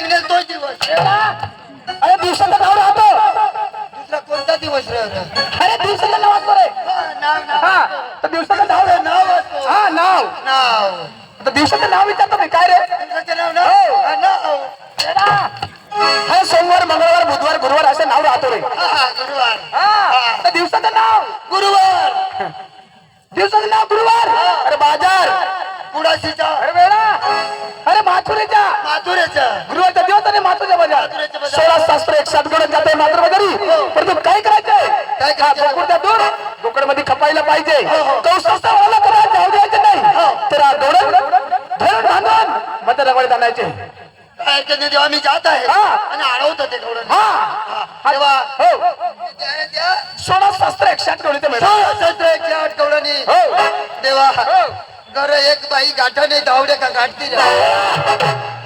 निघेल तो दिवस. अरे दिवसाचं नाव राहतो. दुसरा कोणता दिवस रे? अरे दिवसाचं नाव असतो रे. नाव हा तर दिवसाचं नाव रे. नाव असतो. हा नाव. नाव तर दिवसाचं नाव विचारतो मी काय रे. दिवसाचं नाव नाव. हा सोमवार मंगळवार बुधवार गुरुवार असे नाव राहतो रे. गुरुवार. हा तर दिवसाचं नाव गुरुवार. दिवसाचं नाव गुरुवार. अरे बाजार पुडाशीचा. अरे वेळा अरे माथुरेच्या माथुरेचा. गुरुवारचा दिवस आणि माथुरेचा बाजार. माथुरेचा बाजार. 16 शास्त्र एक साथ गडत जाते मात्र बाजारी. परंतु काय करायचंय. काय करायचंय? बोकडच्या दूध बोकडमध्ये खपायला पाहिजे. हो. कौशलचा वाला करा जाऊ द्यायचे नाही. तर दोडन धरून बांधून मत रगडत आणायचे. काय केलं देवा मी जात आहे आणि अडवत ते गवळण. हा देवा हो त्या 16 शास्त्र 108 गवळीचे मिळतात. सत्र एक आठ गवळणी. हो देवा हो घर एक बाई गाठाने धावडे का गाठती रे.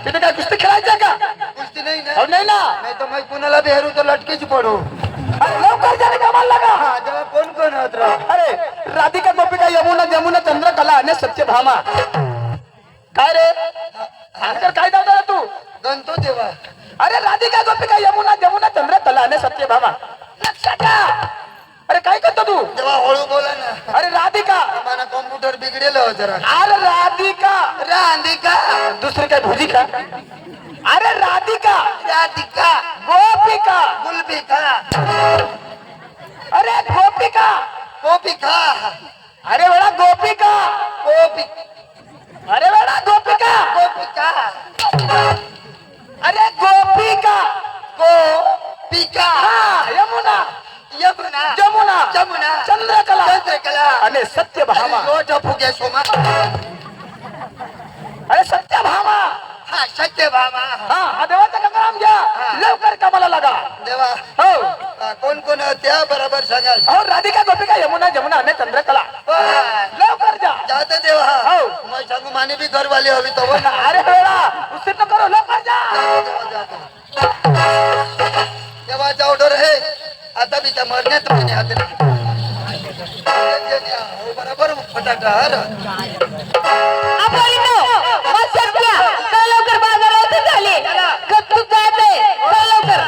तिथे काय कुस्ती खेळायचं का. कुस्ती नाही हो ना. नाही ना. नाही तर मग कुणाला बेहरू तर लटकेच पडू. अरे लवकर जाणे कामाला लागा. हा देवा कोण कोण होत राव. अरे राधिका गोपिका यमुना जमुना चंद्रकला आणि सत्यभामा. काय रे अंकर काय दावता रे तू. गणतो देवा. अरे राधिका गोपिका यमुना जमुना चंद्रकला आणि सत्यभामा. लक्षात ठेव. अरे काय करतो तू. देवा हळू बोला ना. अरे राधिका. मला कॉम्प्युटर बिघडेल हो जरा. अरे राधिका. राधिका. दुसरी काय भुजी का. अरे राधिका राधिका. गोपिका. गुलबिका. अरे गोपिका. गोपिका. अरे वेळा गोपिका. गोपी. अरे वेळा गोपिका. गोपिका. अरे गोपिका. गोपिका. हा यमुना यमुना. जमुना जमुना. चंद्रकला चंद्रकला. आणि सत्यभामा. लोट फुगे सोमा. अरे सत्यभामा. हा सत्यभामा. हा देवाचा गंगाराम घ्या. लवकर कामाला लागा. देवा हो कोण कोण त्या बरोबर सांगा. हो राधिका गोपिका यमुना जमुना आणि चंद्रकला. लवकर जा. जाते देवा. हो. मग सांगू माने बी घरवाली हवी तो ना. अरे वेळा उशीर न करो लवकर जा. देवाचा ऑर्डर आहे. आता बी त्या मरण्यात म्हणे आता बरोबर फटाका. लवकर बाजारात झाले. कत्तू जाते लवकर.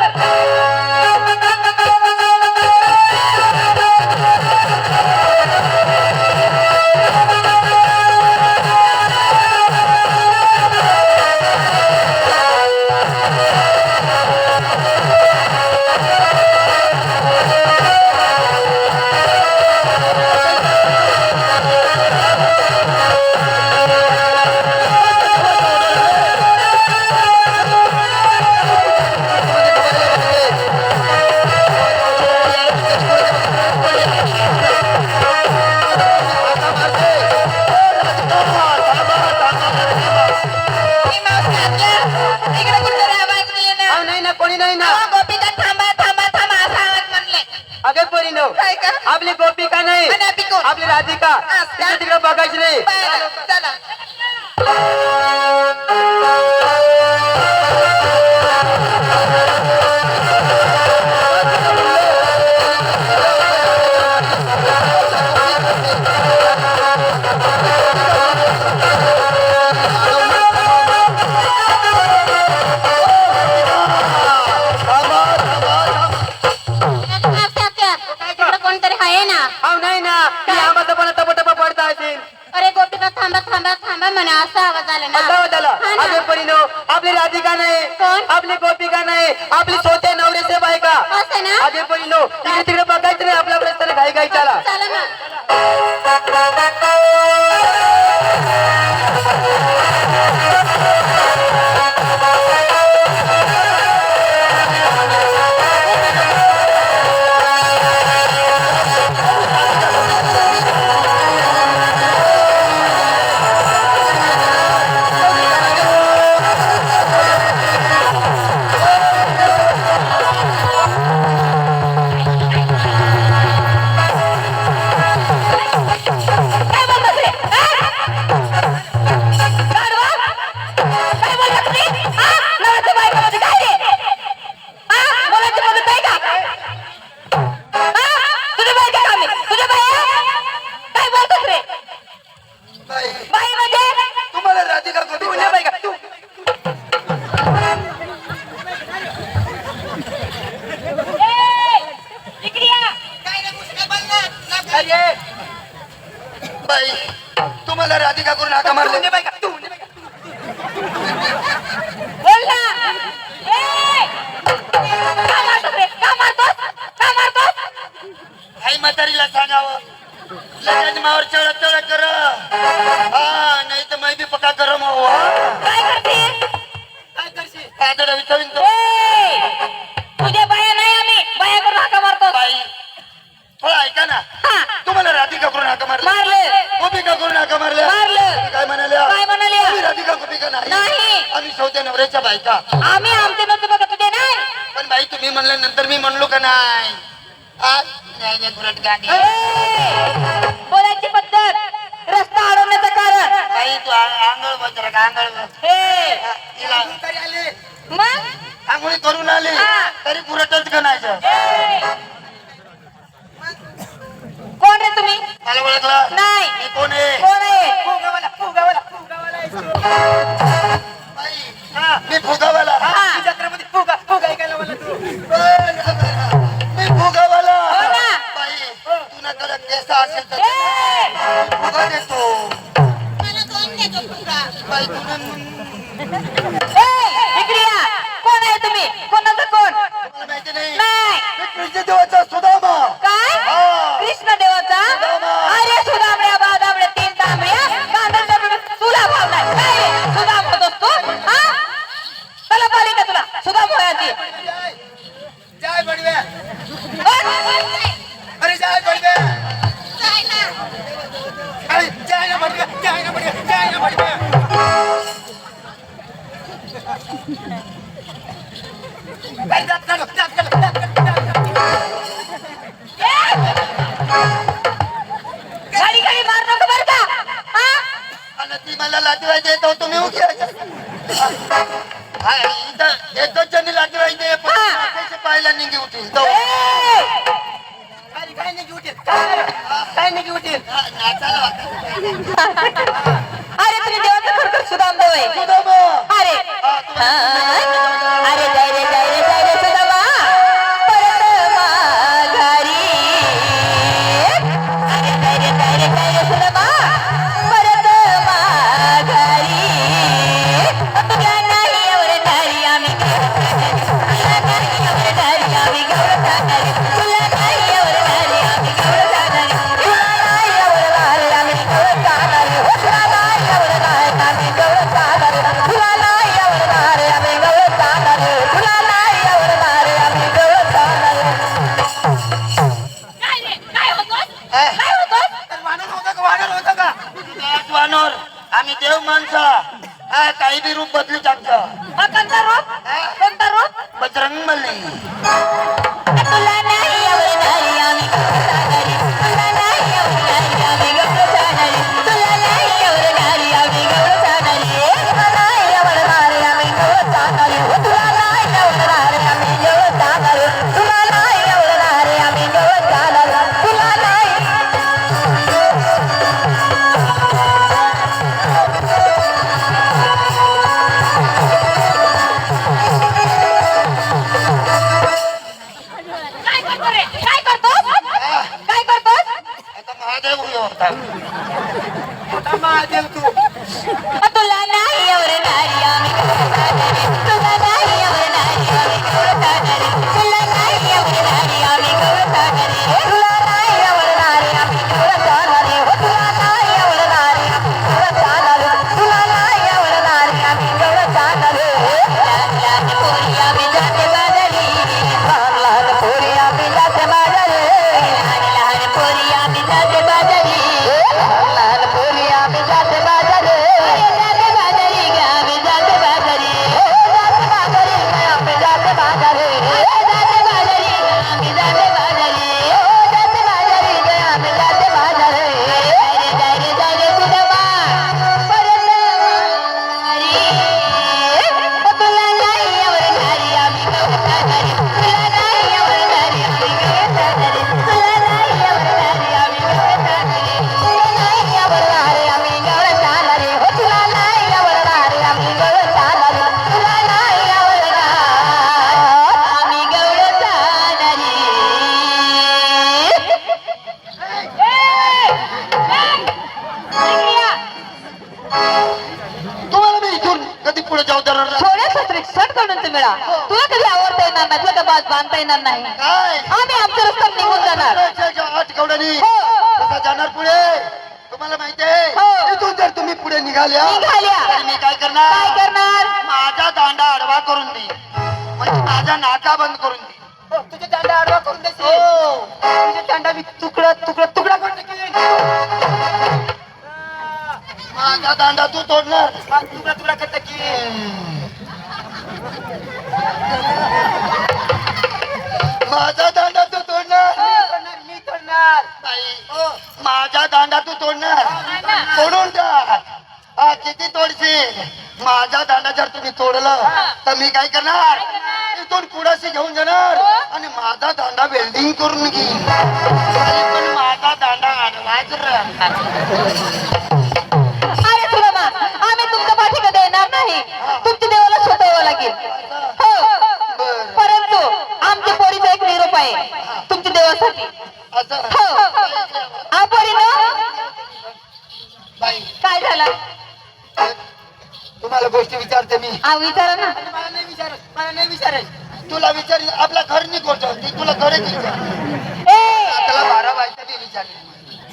आपली गोपिका नाही आपली राधिका. तिकडे बघायची नाही. चला कोणतरी आहे ना. नाही ना ती आंबाचं पण टपटपा पडता असेल. अरे गोपिका थांबा थांबा थांबा म्हणा. असा आवाज आला ना. अगे परिणो आपली राधिका नाही. कोण? आपली गोपिका नाही. आपली सोते नवरेचे बायका. असं ना. अगे परिणो इकडे तिकडे बघायचं नाही. आपल्या रस्त्याने घाई घाई चला. चला ना. काय बोलत रे. तुम्हाला राधिका करून हाका मारले बोल ना ए! का मारतोस रे? का मारतोस? का मारतोस? आई म्हातारीला सांगावं लगेच मावर चढ चढ कर हा नाही तर मै बी पका कर मग काय करते? काय करशील आदडा विचारीन तो ए! तुझ्या बाया नाही आम्ही बाया करून हाका मारतो बाई थोडं ऐका ना हा, तुम्हाला राधिका करून हाका मारले मारलं गोपिका करून हाका मारल्या मारलं. तुम्ही काय म्हणाल्या काय म्हणाल्या? तुम्ही राधिका गोपिका नाही नाही. आम्ही शेवट्या नवऱ्याच्या बायका आम्ही आमचे नव्हते बघा तुझे नाही पण बाई तुम्ही म्हणल्यानंतर मी म्हणलो का नाही आज नाही नाही गुरट गाडी ए! बोलायची पद्धत रस्ता अडवण्याचं कारण बाई तू आंघोळ बजर आंघोळ हे तिला मग आंघोळी करून आली हा. तरी गुरटच गणायचं ए! कोण रे तुम्ही मला ओळखलं नाही मी कोण आहे कोण आहे बाई मी फुगावाला हा. मी फुगावाला हो ना. बाई तुला कडक केस असेल तर ए! फुगा देतो बाई तुला ए! इकडे या. कोण आहे तुम्ही कोणाचं कोण मला माहिती नाही नाही मी कृष्णदेवाचा सुदामा काय हा. कृष्ण देवाचा सुदामा. अरे सुदामड्या बादामड्या तीन तांबड्या कांदा तुला भाव नाही काय रे सुदाम होतोस तू हा चला पाली का तुला सुदाम होयाची जय बडवे अरे अरे जय बडवे अरे जय ना बडवे जय ना बडवे जय ना बडवे बाई जात काढ गाडी गाडी मार नको बरं का हा आणि ती मला लाटवाय देतो तुम्ही उघ्यायचं हा इथं एक दोन जणी लाटवाय दे पण हा. पैसे पाहायला निघी उठील जाऊ ए! काय निघी उठील काय निघी उठील नाचायला अरे तुम्ही देवाचा खरखर सुदाम देव आहे सुदामा अरे अरे जय रे सुदामा परत माघारी अरे जय रे सुदामा परत माघारी तुला नाही एवढे नारी आम्ही तुला नाही एवढे नारी आम्ही गौरव करणारी तुला नाही एवढे नारी आम्ही गौरव करणारी तुला नाही एवढे नारी आम्ही गौरव करणारी तुला नाही एवढे नारी आम्ही गौरव करणारी तुला नाही एवढे नारी आम्ही गौरव करणारी तुला नाही एवढे नारी आम्ही गौरव करणारी काय रे काय होतोस वानर होतं का वानर आम्ही देव माणसं हा काही बी रूप बदलू टाकतं हा कोणता रूप बजरंग मल्ली तुला नाही एवढे नारी आम्ही गौरव करणारी तुला नाही एवढे नारी आम्ही गौरव करणारी तुला नाही एवढे नारी आम्ही गौरव करणारी तुला नाही एवढे नारी आम्ही गौरव करणारी तुला नाही एवढे नारी आम्ही गौरव करणारी तुला नाही एवढे नारी आम्ही गौरव करणारी तुला नाही काय करतो रे काय करतोस काय करतोस आता महादेव होता तुला नाही एवढे नारी आम्ही गौरव करणारी तुला नाही एवढे नारी आम्ही गौरव करणारी तुला नाही एवढे नारी आम्ही गौरव करणारी तुला नाही एवढे नारी आम्ही गौरव करणारी तुला नाही एवढे नारी आम्ही गौरव करणारी तुला नाही एवढे नारी आम्ही गौरव करणारी लहान लहान पोरी आम्ही जाते बाजारी लहान लहान पोरी आम्ही जाते बाजारी लहान लहान पोरी आम्ही जाते बाजारी लहान लहान पोरी आम्ही जाते बाज बांधता येणार नाही. काय आम्ही आमच्या रस्त्यात निघून जाणार. आठवड्यानी हो. कसा जाणार पुढे तुम्हाला माहिती आहे हो. इथून जर तुम्ही पुढे निघाल्या निघाल्या. तर मी काय करणार काय करणार? माझा दांडा आडवा करून दे म्हणजे माझा नाका बंद करून दे. तुझे दांडा आडवा करून देशील. हो तुझे दांडा मी तुकडा तुकडा तुकडा करून टाकीन. माझा दांडा तू तोडणार तुकडा तुकडा करता की माझा दांडा तू तोडणार मी तोडणार. बाई माझा दांडा तू तोडणार तोडून टाक हा किती तोडशील माझा दांडा जर तुम्ही तोडलं तर मी काय करणार इथून पुढाशी घेऊन जाणार आणि माझा दांडा वेल्डिंग करून घेईन तरी पण माझा दांडा आडवाच राहणार. अरे सुदामा, आम्ही तुमच्या पाठीमध्ये येणार नाही. तुमच्या देवाला स्वतःवर लागेल. हो, बरं. परंतु आमच्या पोरीचा एक निरोप आहे तुमच्या देवासाठी. असं हो, पोरीनं बाई काय झालं? तुम्हाला गोष्टी विचारते मी विचारा ना. मला नाही विचारत, मला नाही विचारत. तुला विचार आपला घर नाही कोट ती तुला घरच विचार ए, त्याला 12 बायका बी विचारली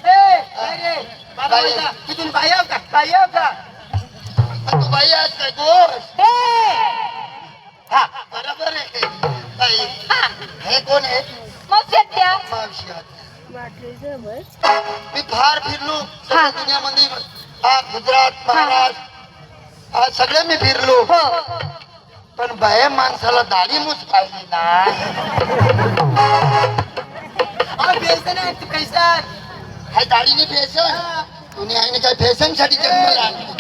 काय रे? बाबा बाई. बोलता, तिथून बाई येऊ का? बाई येऊ का? तू बाई आज काय गोष्ट ए, हा बरोबर आहे बाई हे कोण आहे मग सत्या. मावशी आहे. मी फार फिरलो सगळ्या हा. दुनियामध्ये गुजरात महाराष्ट्र सगळे मी फिरलो हो, पण बाय माणसाला दाढी मूस पाहिली ना बेसन आहे तू कैसन? हाय दाढीने फॅशन दुनियाने काय फॅशन साठी जन्मला आणलं.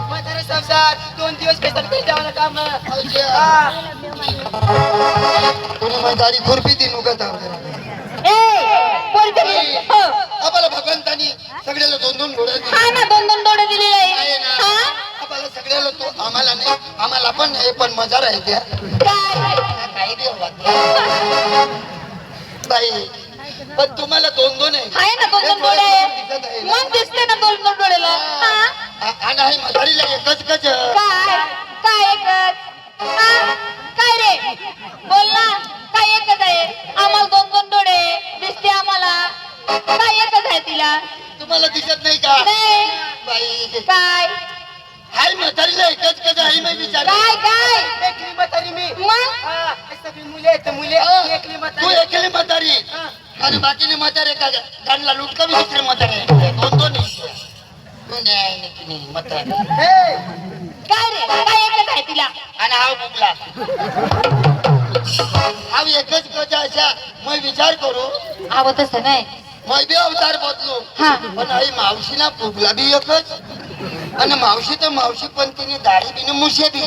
म्हातारे संसार 2 दिवस बेसन काही जावं काम. तुम्ही माझी दाढी खुरपी ती नुकत पोरीच्या घरी. हो, आम्हाला भगवंतानी सगळ्याला 2-2 घोड्या दिल्या. हा ना, 2-2 डोळे दिलेले आहे आहे. ना. हा? आम्हाला सगळ्याला तो आम्हाला नाही आम्हाला पण नाही पण मजा राहते हा. काय? काही देव लागते. बाई पण तुम्हाला 2-2 आहे आहे ना, 2-2 डोळे दिसत आहे आहे. ना. मग दिसते ना 2-2 डोळेला. हा? आणि आहे म्हातारीला एकच कच काय? काय एकच? हा? काय रे? बोल ना. काय एकच आहे? आम्हाला 2-2 डोळे दिसते आम्हाला. काय एकच आहे तिला? तुम्हाला दिसत नाही का नाही. बाई काय? हाय म्हातारीला एकच कच आहे मी विचार काय? काय? एकली म्हातारी मी. मग? हा, हे सगळी मुले आहेत, मुले. मी एकली तू म्हातारी. एकली म्हातारी हा. आणि बाकीने म्हातारे का गाणला लुटका बी दुसरे म्हातारे 2-2 नाही. तू नाही म्हातारे हे, काय रे? काय एकच आहे तिला? आणि हा बुकला हा एकच कच अशा मग विचार करू आवं तसं नाही. मग बी अवतार बदलू हा. पण आई मावशीना फुगला बी एकच आणि मावशी तर मावशी पण तिने दाढी बिने मुशे बी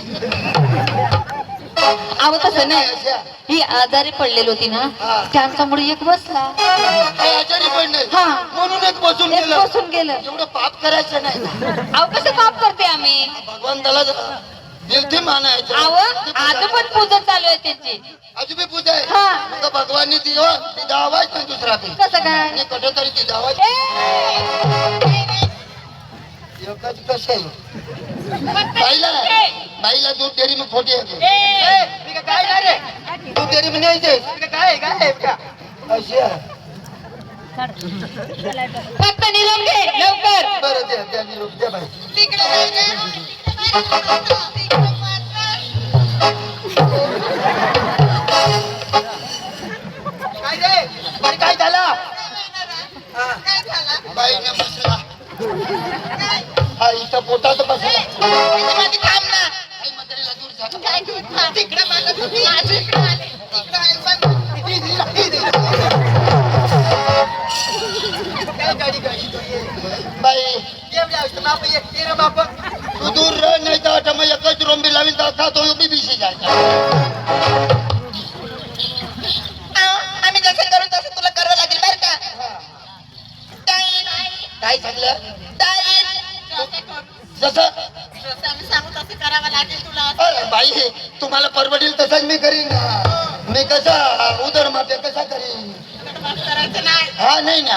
आवं तसं नाही. अशा ही आजारी पडलेली होती ना, हा. त्यांच्यामुळे एक बसला, काही आजारी पडले हा. म्हणून एक बसून एक गेलं बसून गेलं. एवढं पाप करायचं नाही अहो कसं माफ करते आम्ही? भगवंताला दिलती मानायचं आवं आज पण पूजा चालू आहे त्यांची. अजून पूजा आहे हा. मग भगवाननी दिवा ती दावाच नाही दुसरा बी कसं काय? आणि कुठे तरी ती दावाच एकच कसं आहे बाईला दूध डेअरी मग खोटी आहे हे, मी का काय नाही रे? दूध डेअरी मध्ये यायचे मी का काय आहे का? अशी आहे. फक्त निरोप घे लवकर. बरं द्या निरोप द्या बाई काय रे? बरं, काय झालं? बाई न बसला हा इथं पोटात बसला थांब ना. आई म्हातारीला दूर झाला तिकडे मागत होती, आज इकडे आले. तिकडे आहे पण. काय गाडी गाडी तू ये. बाई एवढ्या औषध बाप ये रे बाप. तू दूर रह नाही तर आता मग एकच रोंबी लावीन तर का तो बी बिशी जायचा आम्ही जसं करू तसं तुला करावं लागेल बरं का? काय सांगलं जसं आम्ही सांगू तसं करावं लागेल तुला. अरे बाई तुम्हाला परवडेल तसाच मी करीन ना मी कसा उदरमाफ्या कसा करीन करायचं नाही. हा नाही ना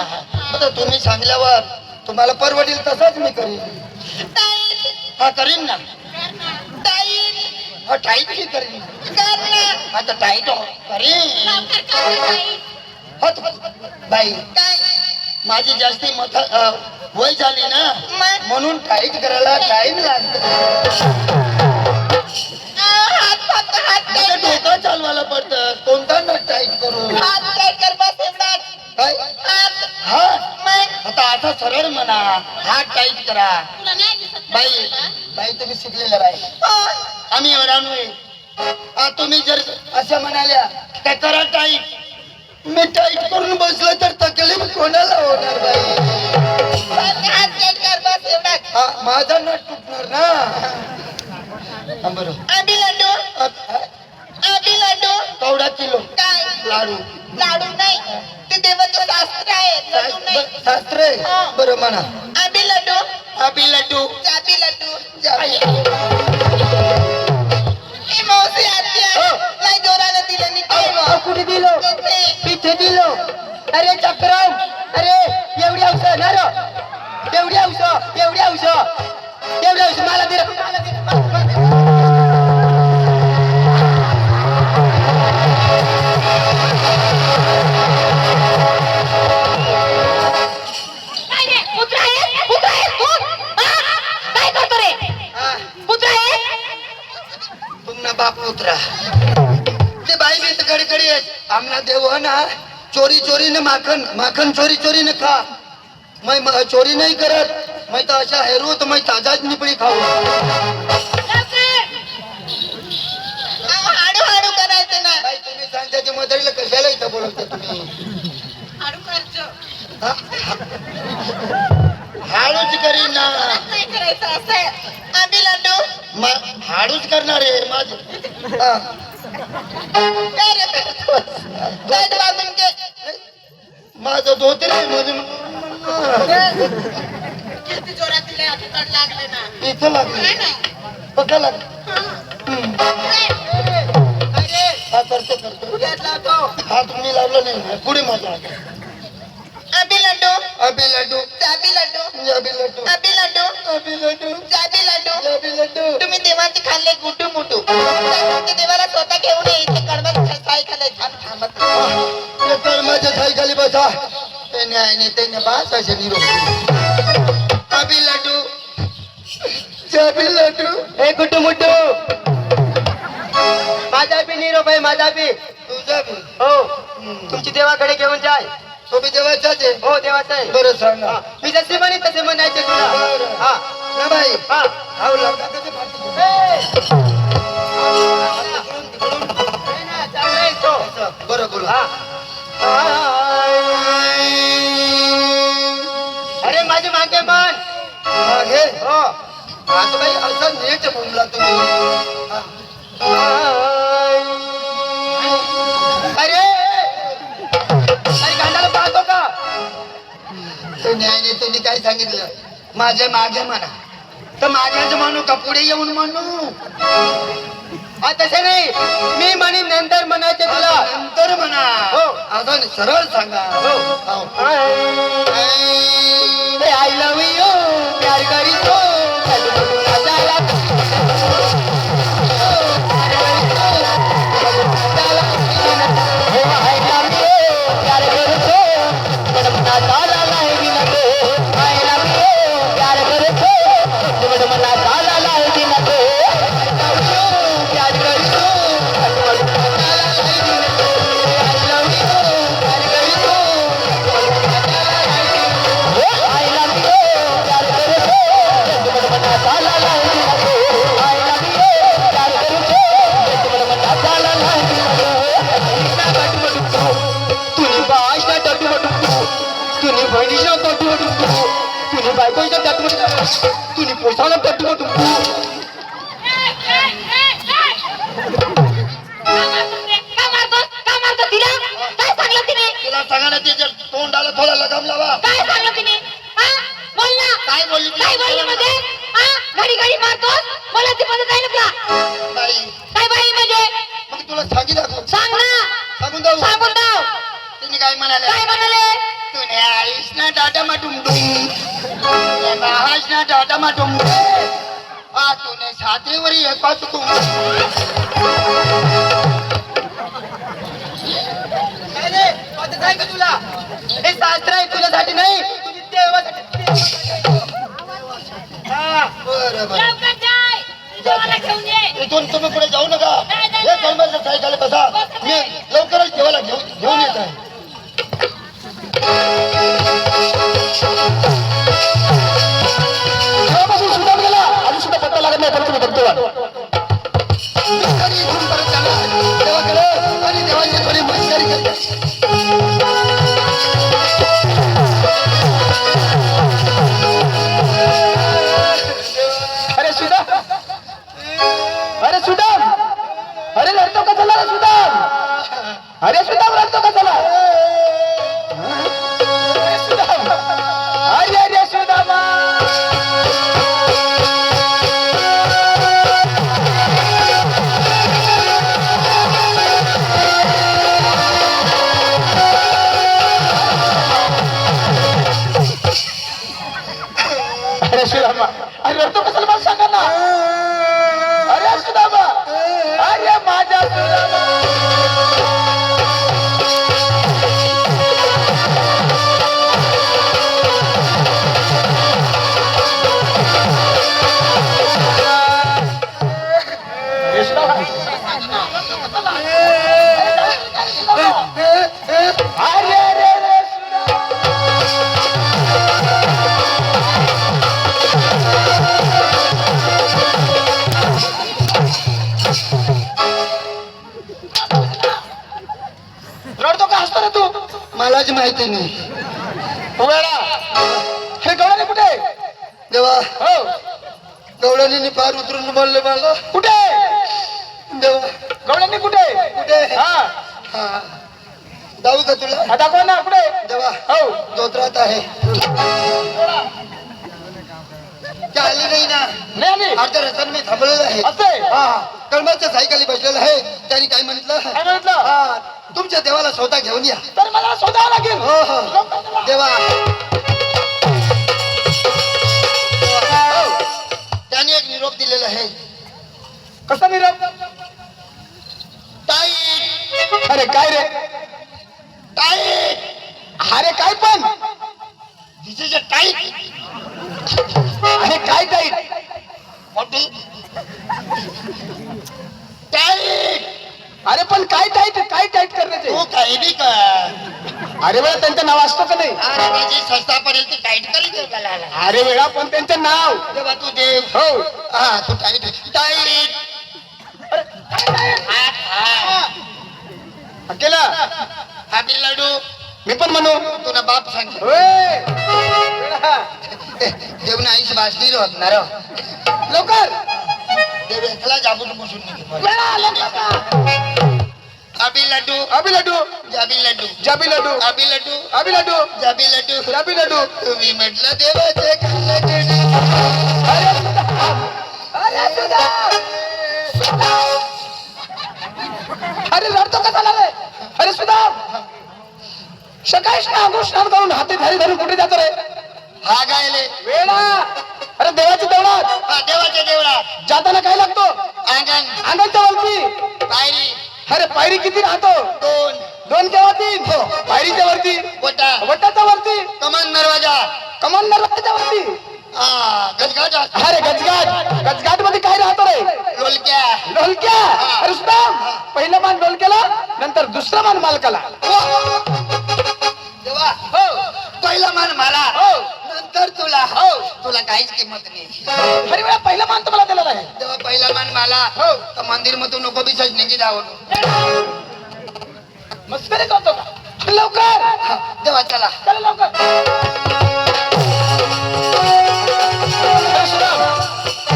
आता तुम्ही सांगल्यावर तुम्हाला परवडेल तसाच मी करीन हा करीन ना हा टाईट की करीन आता टाईट हो करीन बाई माझी जास्ती वय झाली ना म्हणून टाईट करायला टाइम लागतो डोकं चालवायला पडतं कोणता नट टाईट करू काय हात आता सरळ म्हणा हात टाईट करा बाई बाई तुम्ही शिकलेल्या बाई आम्ही एवढा तुम्ही जर असं म्हणाल्या काय करा टाईट मी टाईट करून बसलं तर तकलीफ कोणाला होणार बाई माझा नट तुटणार ना बरोबर कवडा किलो लाडू लाडू नाही ते देवाचं शास्त्र आहे लड्डू नाही शास्त्र आहे बरं म्हणा आबी लड्डू चाबी लड्डू ही मौसी आती आहे लय जोराने दिलं निघते कुठे दिलो पिठे दिलो अरे चक्रम अरे एवढी औषध ना रे एवढी औषध मला दे बाप पुत्रा ते बाई भी कड़ी कड़ी आमना देव है ना चोरी चोरी ने माखन चोरी चोरी ने खा मैं चोरी नहीं करत मैं तो अशा हेरू तो मैं ताजा निपड़ी खाऊ हाडू हाडू करायचं ना बाई तुम्ही सांगता ते मदरीला कशाला इथं बोलवता तुम्ही हाडू करतो हाडूच करीन ना नाही करायचं असं आबी लड्डू हाडूच करणार आहे माझे माझं धोतर किती जोरात लागले ना इथं लागलं पक्का लागलं हा करतो हा तुम्ही लावलं नाही पुढे माझा आबी लड्डू अबी लड्डू चाबी लड्डू अबी लड्डू आबी लड्डू अबी लड्डू चाबी लड्डू अबी लड्डू तुम्ही देवाचे खाल्ले गुटू मुटू ते देवाला स्वतः घेऊन ये इथे कडवत साई खाल्ले थांबत कर्माच्या सायकली बसा ते न्याय नाही ते बास असे निरोप अबी लड्डू चाबी लड्डू हे कुटू मुटू माझा बी निरोप आहे माझा बी तुझा बी हो तुमची देवाकडे घेऊन जाय तो बी देवाचाच आहे हो देवाचा आहे बरं सांगा मी जसे म्हणे तसे म्हणायचे तुला हा ना बाई हा हाव लावता कधी फाटतो बरं बोला अरे माझे मागे मन मागे हो आता बाई असा नीट बोलला तुम्ही अरे अरे गाण्याला पाहतो का तो न्यायाने त्यांनी काय सांगितलं माझ्या मागे म्हणा तर मागेच म्हणू का पुढे येऊन म्हणू तसे नाही मी म्हणे नंतर म्हणायचे तुला नंतर म्हणा हो. आता सरळ सांगा हो. हो. आय लव यू प्यार करी तो तुम्ही पोसाला तट्टू तुला सांगा ते जर तोंडाला थोडा लगाम लावा काय सांगलं तिने बोल ना काय बोलली काय बोलली म्हणजे घडी घडी मारतोस मला ती पद्धत आहे ना बाई काय बाई म्हणजे मग तुला सांगितलं सांग ना सांगून जाऊ सांगून दाव तिने काय म्हणाले काय म्हणाले तुने आईस ना टाटा माटुम डुम आईस ना टाटा माटुम तूने छातीवर एक पाच तू काय का तुला हे शास्त्र आहे तुझ्यासाठी नाही तुझी देवासाठी बरोबर लवकर जाय देवाला घेऊन ये इथून तुम्ही पुढे जाऊ नका हे कळंबाच्या सायकल बसा मी लवकरच देवाला घेऊन येत आहे तेव्हापासून सुद्धा गेला अजून सुद्धा पत्ता लागत नाही परत तुम्ही बघतो आणि इथून परत जाणार देवाकडे आणि देवाची थोडी मस्करी करते अरे सुधा अरे सुदाम अरे लढतो का चला रे सुदाम अरे सुदाम लढतो का चला अरे सुदाम अरे अरे सुदामा अरे सुदामा अरे लढतो का चला मला सांगा ना अरे सुदामा अरे माझ्या सुदामा अरे अरे अरे रडतो का हसतो रे तू मलाच माहिती नाही वेळा हे गवळणी कुठे देवा हो गवळणीने पार उतरून बोलले मला कुठे देवा गवळणी कुठे कुठे हा हा जाऊ का तुला हा, दाखव ना कुठे देवा हो धोत्रात आहे ते आली नाही ना नाही आली अर्ध्या रस्त्याने मी थांबलेलं आहे असे हा कळंबाच्या सायकली बसलेलं आहे त्यांनी काय म्हटलं काय म्हटलं हा तुमच्या देवाला स्वतः घेऊन या तर मला शोधावं लागेल हो हो देवा त्याने एक निरोप दिलेला आहे कसा निरोप ताई अरे काय रे ताई अरे काय पण दिसेचे ताई अरे काय काय मोठी ताई अरे पण काय टाईट करण्याचे तू काही बी कर अरे वेळा त्यांचं नाव असतो का नाही अरे माझी संस्था पडेल ती टाईट करी देवाला अरे वेळा पण त्यांचं नाव देवा तू देव हो हा तू टाईट टाईट केला हाबी लाडू मी पण म्हणू तुला बाप सांग होय. देवने आईशी भासली होणार लवकर देव एकला जाबून बसून निघे वेळा, लवकर. अबी लड्डू अबी लड्डू जाबी लड्डू जाबी लड्डू अबी लड्डू अबी लड्डू जाबी लड्डू जाबी लड्डू तुम्ही म्हटलं देवाचे खाल्लं अरे सुदाम. अरे सुदाम. अरे रडतो का झाला रे अरे सुदाम सकाळी स्नान करून हाती धारी धरून कुठे जातो रे हा गायले वेळा अरे देवाची देवळात हा देवाच्या देवळात जाताना काय लागतो अंगण अंगणच्या वरती पायरी अरे पायरी किती राहतो दोन दोन केव्हा तीन पायरीच्या वरती कोटा वटाच्या वरती कमान दरवाजा कमान दरवाजाच्या वरती हा गजगाट अरे गजगाट मध्ये काय राहतो रे लोलक्या ढोलक्या अरे सुदाम पहिलं मान ढोलक्याला नंतर दुसरा मान मालकाला देवा हो पहिला मान मला हो नंतर तुला हो तुला काहीच किंमत नाही अरे वेळा पहिला मान तुम्हाला दिलेला आहे तेव्हा पहिला मान मला हो तर मंदिर मधून नको बी सजने धावून मस्करी करतो का लवकर देवा चला चला लवकर अरे सुदाम,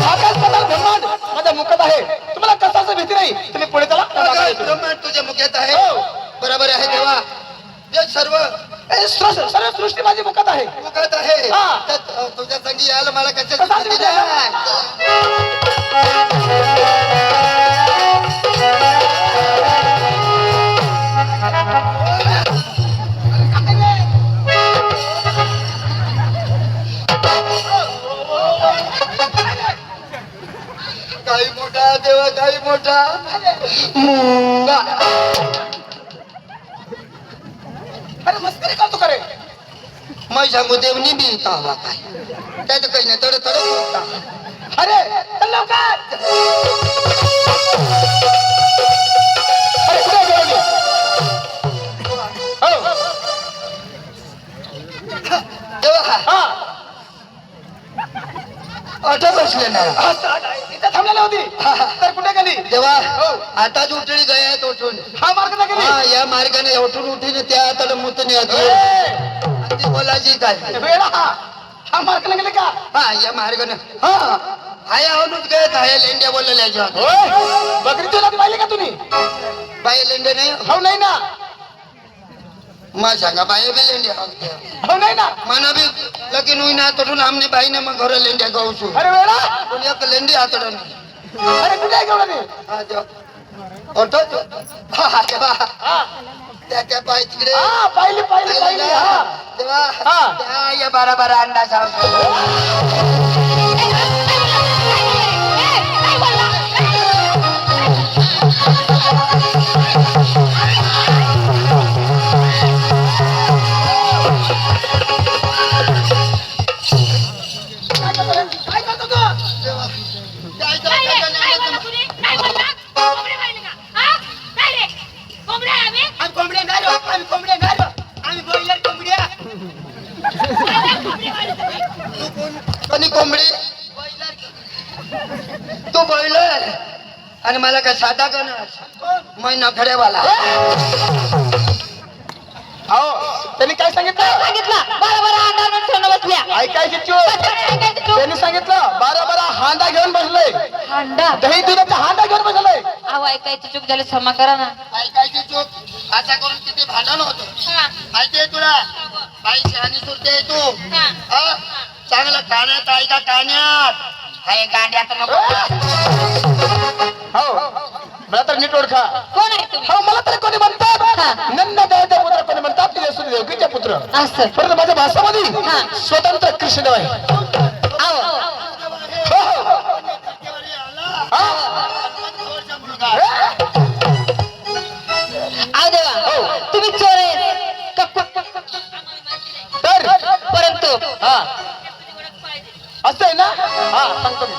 आकाश पाताळ ब्रह्मांड माझ्या मुखात आहे तुम्हाला कशाची भीती नाही तुम्ही पुढे चला ब्रह्मांड तुझ्या मुख्यात आहे हो. बरोबर आहे देवा जे सर्व सर्व सृष्टी माझी मुखात आहे मुखात आहे हा. त्यात तुझ्या संगी यायला मला कशाची कसे भीती नाही. मोठा मुंगा. अरे मस्करी करतो का रे? मै सांगू देवनी बी येता हवा काय त्यात काही नाही तड तड बोलता. अरे चल लवकर. अरे कुठे गेली? हो तेव्हा हा ऑटो बसले ना इथं थांबलेली होती. तर कुठे गेली? तेव्हा हो. आताच उठली गयात उठून. हा मार्गाला गेली. हा या मार्गाने उठून उठीने त्या तड मुतने ए, ती बोलायची काय. वेडा हा मार्गाला गेली का? हा या मार्गाने हा आया होऊनच गयत आहे लेंड्या बोललेल्या याच्यात. होय बकरीची लादी पाहिली का तुम्ही? बाई लेंड्या नाही हो नाही ना. मा सांगा बाई बी लेंड्या हो नाही ना. मना भी लगीन हुई ना तडून आमने बाई ने मग घर लेंड्या गावसू अरे वेडा पण एक लेंडी आतडन. अरे कुठे गेला रे? हा जो ऑटो जो हा तेव्हा हा त्या पाय तिकडे हा पाहिली पाहिली पाहिली. हा तेव्हा हा. त्या या बारा बारा अंडा सावतो. काय करतो तू? आम्ही कोंबड्या नाही रो. आम्ही कोंबड्या नाही रो. आम्ही बॉयलर कोंबड्या. कोणी कोंबडी तू बॉयलर आणि मला काय साधा गणस मै नखड्यावाला. हो त्यांनी काय सांगितलं? ऐकायची चूक. त्यांनी सांगितलं 12 हांडा घेऊन बसलोय. हांडा दही दुधाचा हांडा घेऊन बसलोय. अहो ऐकायची चूक झाली क्षमा करा ना. ऐकायची चूक असा करून किती भांडण होत माहितीये तुला. बाई शहाणी सुरते तू हा? चांगलं काण्यात ऐका काण्यात हाय गाड्यात नको. हो मला तर नीट ओळखा. कोण आहे तुम्ही? हो मला तरी कोणी म्हणतात हा. नंददेवाचा पुत्र कोणी म्हणतात की यशोदेवकीचे पुत्र. असं परंतु माझ्या भाषामध्ये हा. स्वतंत्र कृष्णदेव आहे. अहो हो, हो. हा. अहो देवा तुम्ही चोर आहे तर परंतु हा असं आहे ना. हा सांगतो मी.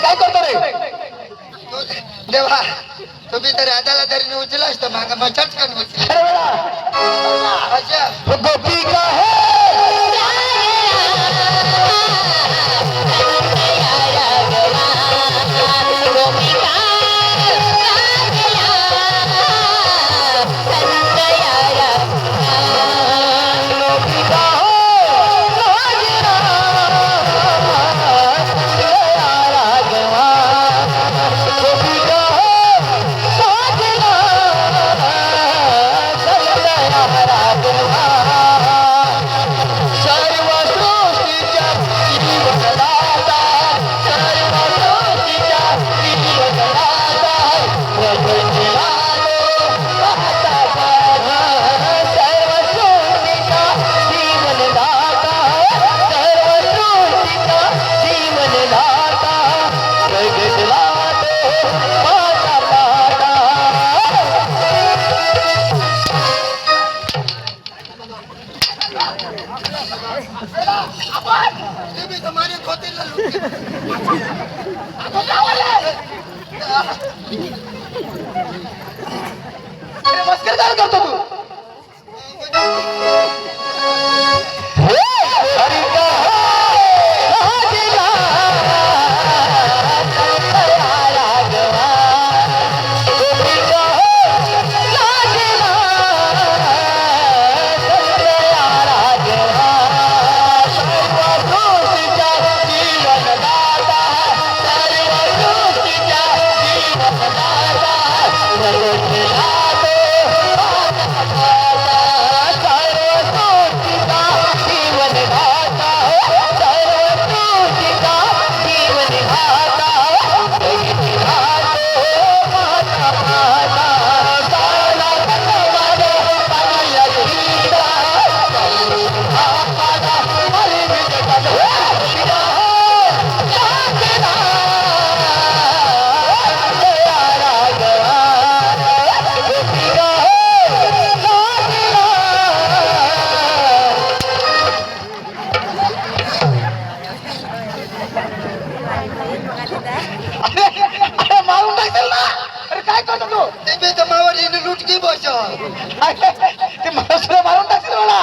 काय करतो रे? देवा तुम्ही तर राधाला तरी उचला असतं मागा मचाच करून उचला. अरे वेळा अच्छा गोपी का है बी समारीत होतील ना लुटके. अरे मस्करी काय करतो तू अरे मारून टाकतील ना अरे काय करतो तू ते बी जमावर येणं लुटकी बस ते मला सुद्धा मारून टाकतील मला